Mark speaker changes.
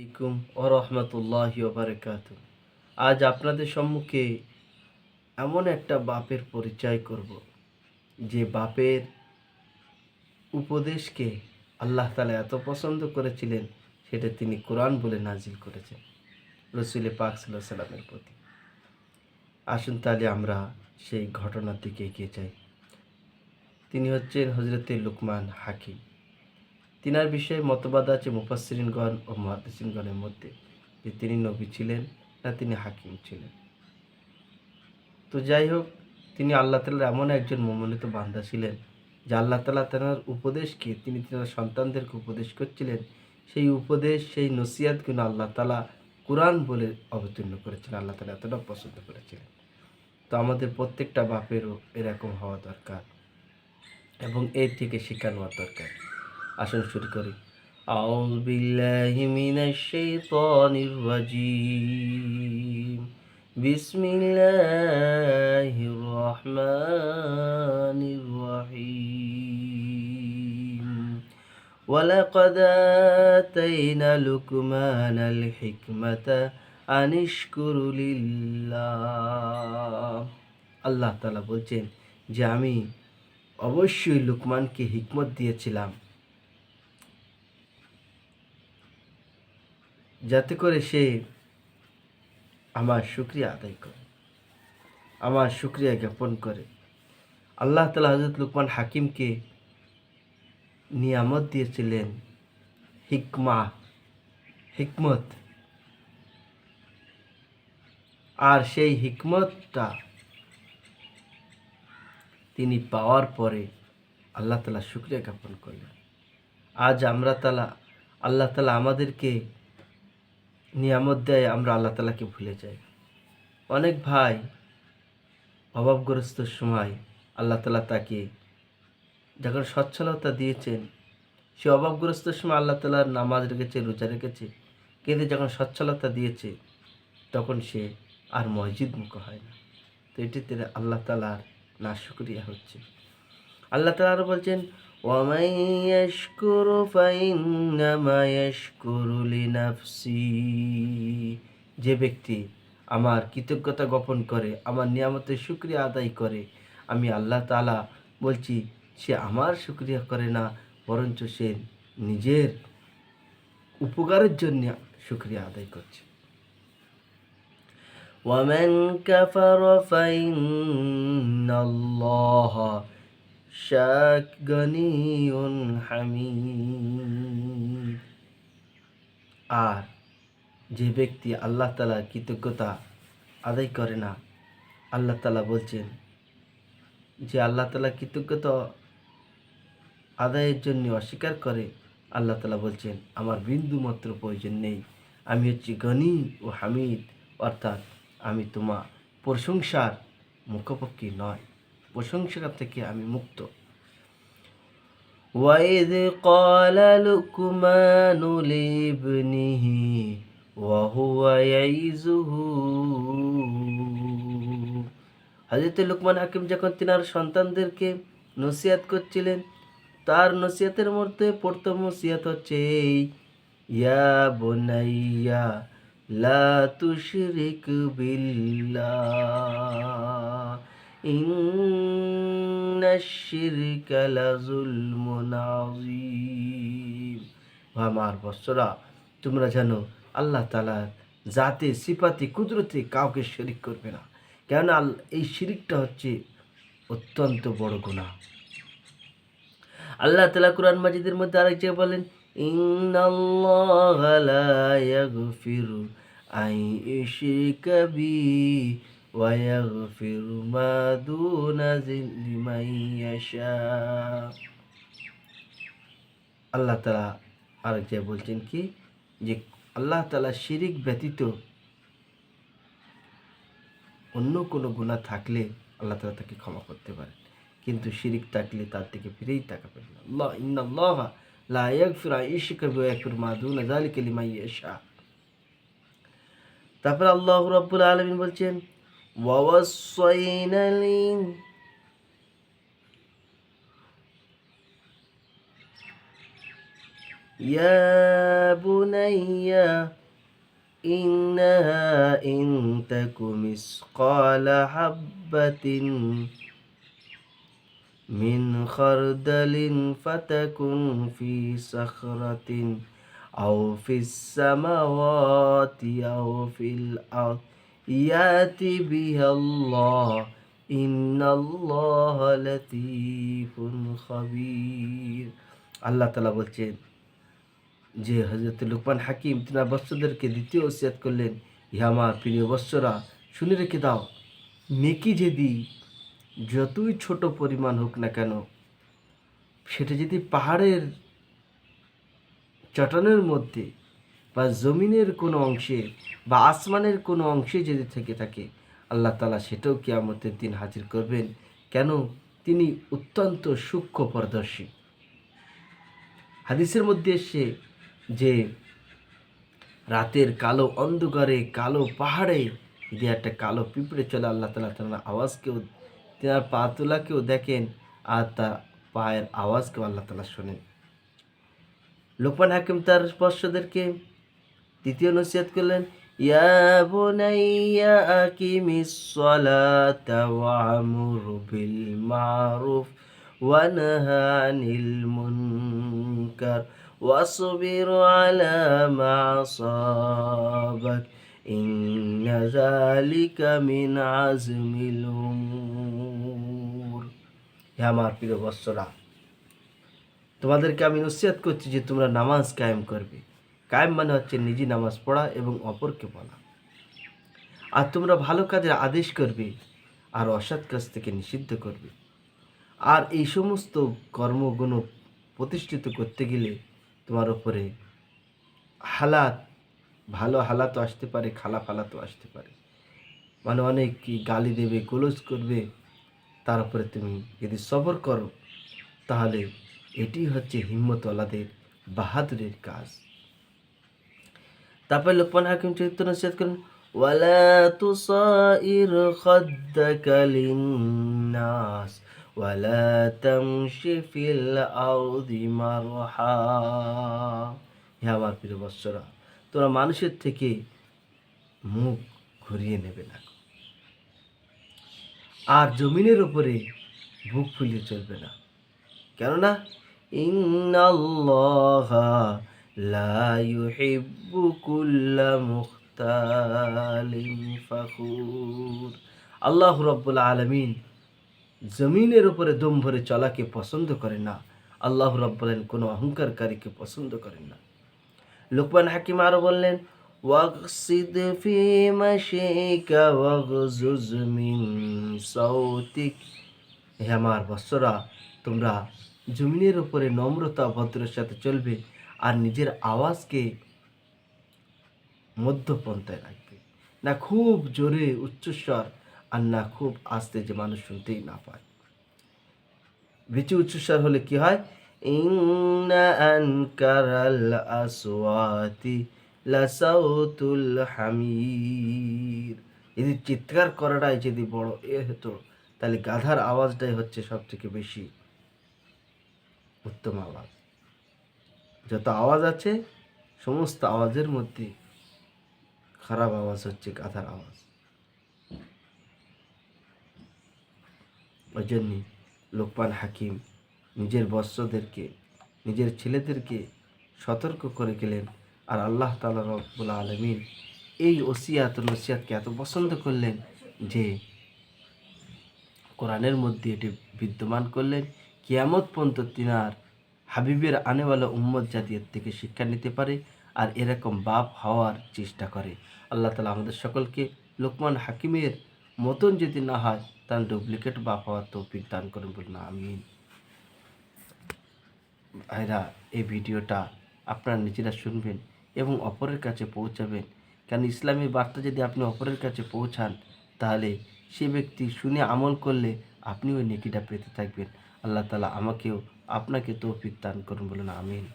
Speaker 1: আলাইকুম ওয়া রাহমাতুল্লাহি ওয়া বারাকাতুহু। আজ আপনাদের সম্মুখে এমন একটা বাপের পরিচয় করব, যে বাপের উপদেশকে আল্লাহ তাআলা এত পছন্দ করেছিলেন, সেটা তিনি কোরআন বলে নাজিল করেছেন রাসূল পাক সাল্লাল্লাহু আলাইহি ওয়াসাল্লামের প্রতি। আসুন তাহলে আমরা সেই ঘটনার দিকে এগিয়ে যাই। তিনি হচ্ছেন হযরতে লুকমান হাকিম। তিনার বিষয়ে মতবাদ আছে মুফাসসিরিনগণ ও মুহাদ্দিসিনগণের মধ্যে, যে তিনি নবী ছিলেন না তিনি হাকিম ছিলেন। তো যাই হোক, তিনি আল্লাহ তাআলার এমন একজন মনোনীত বান্দা ছিলেন, যে আল্লাহ তাআলা তেনার উপদেশকে তিনি তেনার সন্তানদেরকে উপদেশ করছিলেন। সেই উপদেশ, সেই নসিহতগুলো আল্লাহ তাআলা কোরআন বলে অবতীর্ণ করেছিলেন। আল্লাহ তাআলা এতটা পছন্দ করেছিলেন। তো আমাদের প্রত্যেকটা বাপেরও এরকম হওয়া দরকার এবং এর থেকে শিক্ষা নেওয়া দরকার। আসুন শুরু করি। আউযু বিল্লাহি মিনাশ শাইতানির রাজীম। বিসমিল্লাহির রহমানির রহিম। ওয়ালাকাদ আতাইনা লুকমানাল হিকমাতা আনিশকুরু লিল্লাহ। আল্লাহ তাআলা বলছেন যে আমি অবশ্যই লুকমানকে হিকমত দিয়েছিলাম, যাতে করে সে আমার শুকরিয়া আদায় করে, আমার শুকরিয়া জ্ঞাপন করে। আল্লাহ তাআলা হযরত লুকমান হাকিমকে নিয়ামত দিয়েছিলেন হিকমত। আর সেই হিকমতটা তিনি পাওয়ার পরে আল্লাহ তাআলা শুকরিয়া জ্ঞাপন করলেন। আজ আল্লাহ তাআলা আমাদেরকে নিয়ামত দেয়, আমরা আল্লাহ তাআলাকে ভুলে যাই। অনেক ভাই অভাবগ্রস্ত সময় আল্লাহ তাআলা তাকে যখন সচ্ছলতা দিয়েছেন, সে অভাবগ্রস্ত সময় আল্লাহ তাআলার নামাজ রেখেছে, রোজা রেখেছে, কিন্তু যখন সচ্ছলতা দিয়েছে তখন সে আর মসজিদ মুখ হয় না। তো এটিতে আল্লাহ তাআলার নাশুকরিয়া হচ্ছে। আল্লাহ তাআলা আরো বলছেন, ওয়ামান ইয়াশকুরু ফাইন্নামা ইয়াশকুরু লিনাফসি। যে ব্যক্তি আমার কৃতজ্ঞতা জ্ঞাপন করে, আমার নিয়ামতের শুকরিয়া আদায় করে, আমি আল্লাহ তাআলা বলছি সে আমার শুকরিয়া করে না, বরঞ্চ সে নিজের উপকারের জন্য শুকরিয়া আদায় করছে। ওয়ামান কাফারা ফাইন্নাল্লাহা গনিয়ুন হামিদ। আর যে ব্যক্তি আল্লাহ তাআলার কৃতজ্ঞতা আদায় করে না, আল্লাহ তাআলা বলছেন যে আল্লাহ তাআলা কৃতজ্ঞতা আদায়ের জন্য অস্বীকার করে, আল্লাহ তাআলা বলছেন আমার বিন্দু মাত্র প্রয়োজন নেই, আমি হচ্ছি গনি ও হামিদ, অর্থাৎ আমি তোমার প্রশংসার মুখপক্ষী নয়, প্রশংসা থেকে আমি মুক্ত। وَإِذْ قَالَ لُقْمَانُ لِابْنِهِ وَهُوَ يَعِظُهُ। হযরত লুকমান হাকিম যখন তিনার সন্তানদেরকে নসিহত করছিলেন, তার নসিহতের মধ্যে প্রথম নসিহত হচ্ছে এই, ইয়া বুনাইয়া লা তুশরিক বিল্লাহ ইন্নাশ শিরকা লাযুলমুন আযীম। আমার বৎসরা, তোমরা জানো আল্লাহ তাআলার জাতে, সিফাতে, কুদরতে কাউকে শরীক করবে না, কেননা এই শিরকটা হচ্ছে অত্যন্ত বড় গুনাহ। আল্লাহ তাআলা কুরআন মাজিদের মধ্যে আরেক জায়গায় বলেন, ইন্নাল্লাহা লা ইয়াগফিরু আন ইউশরিকা বিহি ওয়া ইয়াগফিরু মা দুনা লিমান ইয়াশা। আল্লাহ তাআলা আরেক জায়গায় বলছেন কি, যে আল্লাহ তাআলা শিরিক ব্যতীত অন্য কোনো গুনাহ থাকলে আল্লাহ তাআলা তাকে ক্ষমা করতে পারেন, কিন্তু শিরিক থাকলে তার থেকে ফিরেই তাকাবেন না। ইন্নাল্লাহা লা ইয়াগফিরু আন ইউশরিকা বিহি ওয়া ইয়াগফিরু মা দুনা যালিকা লিমান ইয়াশা। তারপর আল্লাহ রাব্বুল আলামিন বলছেন, ওয়া ওয়াসাইনাল ইয়া বুনাইয়া ইন্নাহা ইন তাকু মিসকালা হাব্বাতিন মিন খারদালিন ফাতাকুন ফি সাখরাতিন আও ফিস সামাওয়াতি আও ফিল আরদ ইয়াতি বিহাল্লাহ ইন্নাল্লাহা লাতীফুন খাবীর। আল্লাহ তাআলা বলছেন যে হযরত লুকমান হাকিম তিনার বৎসদেরকে দ্বিতীয় ওসিয়ত করলেন, ইহা আমার প্রিয় বৎসরা, শুনে রেখে দাও, নেকি যদি যতই ছোট পরিমাণ হোক না কেন, সেটা যদি পাহাড়ের চটানের মধ্যে বা জমিনের কোনো অংশে বা আসমানের কোনো অংশে যদি থেকে থাকে, আল্লাহ তাআলা সেটাও কিয়ামতের দিন হাজির করবেন। কেন? তিনি অত্যন্ত সূক্ষ্ম পরদর্শী। হাদিসের মধ্যে এসে যে রাতের কালো অন্ধকারে কালো পাহাড়ে যদি একটা কালো পিঁপড়ে চলে, আল্লাহ তাআলা তার আওয়াজকেও, তার পা তোলাকেও দেখেন, আর তার পায়ের আওয়াজকেও আল্লাহ তাআলা শোনেন। লোকমান হাকিম তার বৎসদেরকে দ্বিতীয় নসিহত করলেন, ইয়া বুনাইয়া আকিমিস সালাতা ওয়া'মুর বিল মা'রুফ ওয়া নাহা আনিল মুনকার ওয়াসবির আলা মা আসাবাক ইন্না যালিকা মিন আজমিল উমুর। হে আমার প্রিয় বৎসরা, তোমাদেরকে আমি নসিহত করছি যে তোমরা নামাজ কায়েম করবে। কায়েম মানে হচ্ছে নিজে নামাজ পড়া এবং অপরকে বলা। আর তোমরা ভালো কাজের আদেশ করবে আর অসৎ কাজ থেকে নিষিদ্ধ করবে। আর এই সমস্ত কর্মগুণ প্রতিষ্ঠিত করতে গেলে তোমার উপরে হালাত, ভালো হালাতও আসতে পারে, খারাপ হালাতও আসতে পারে। মানে অনেক কি গালি দেবে, গোলজ করবে, তার উপরে তুমি যদি সবর করো, তাহলে এটি হচ্ছে হিম্মতওয়ালাদের বাহাদুরের কাজ। তারপরে লোকমান হাকিম চরিত্র নসিহত করেন, ওয়ালা তুসাইর খাদ্দাকা লিন্নাস ওয়ালা তামশি ফিল আরদি মারহা। হে আমার প্রিয় বৎসরা, তোমরা মানুষের থেকে মুখ ঘুরিয়ে নেবে না, আর জমিনের উপরে বুক ফুলিয়ে চলবে না। কেননা ইন্নাল্লাহা লা ইউহিব্বু কুল্লা মুখতালিন ফাখুর। আল্লাহ রাব্বুল আলামিন জমিনের উপরে দম ভরে চলাকে পছন্দ করেন না। আল্লাহ রাব্বুল আলামিন কোনো অহংকারকারীকে পছন্দ করেন না। লোকমান হাকিম আরো বললেন, ওয়াগসিদ ফি মাশিকা ওয়াগজুজ মিন সাউতিক। হে আমার বৎসরা, তোমরা জমিনের উপরে নম্রতা ভদ্রের সাথে চলবে আর নিজের আওয়াজকে মধ্যপন্থায় রাখবে, না খুব জোরে উচ্চস্বর আর না খুব আস্তে যে মানুষ শুনতেই না পায়। বেশি উচ্চস্বর হলে কি হয়, ইন্না আনকারাল আসওয়াতি লাসাউতুল হামির। যদি চিৎকার করাটাই যদি বড় হতো, তাহলে গাধার আওয়াজটাই হচ্ছে সব থেকে বেশি উত্তম আওয়াজ। যত আওয়াজ আছে সমস্ত আওয়াজের মধ্যে খারাপ আওয়াজ হচ্ছে গাধার আওয়াজ। ওই জন্যে লোকমান হাকিম নিজের বৎসদেরকে, নিজের ছেলেদেরকে সতর্ক করে গেলেন। আর আল্লাহ তাআলা রব্বুল আলামিন এই ওসিয়াত নসিহতকে এত পছন্দ করলেন যে কোরআনের মধ্যে এটি বিদ্যমান করলেন, কিয়ামত পর্যন্ত তিনার হাবিবের আনেওয়ালা উম্মত জাতি এর থেকে শিক্ষা নিতে পারে আর এরকম বাপ হওয়ার চেষ্টা করে। আল্লাহ তাআলা আমাদের সকলকে লোকমান হাকিমের মতন যদি না হয়, তাহলে ডুপ্লিকেট বাপ হওয়ার তৌফিক দান করেন, বলুন আমিন। ভাইরা, এই ভিডিওটা আপনারা নিজেরা শুনবেন এবং অপরের কাছে পৌঁছাবেন। কারণ ইসলামী বার্তা যদি আপনি অপরের কাছে পৌঁছান, তাহলে সে ব্যক্তি শুনে আমল করলে আপনিও নেকিটা পেতে থাকবেন। আল্লাহ তাআলা আমাকেও আপনাকে তৌফিক দান করুন, বলুন আমিন।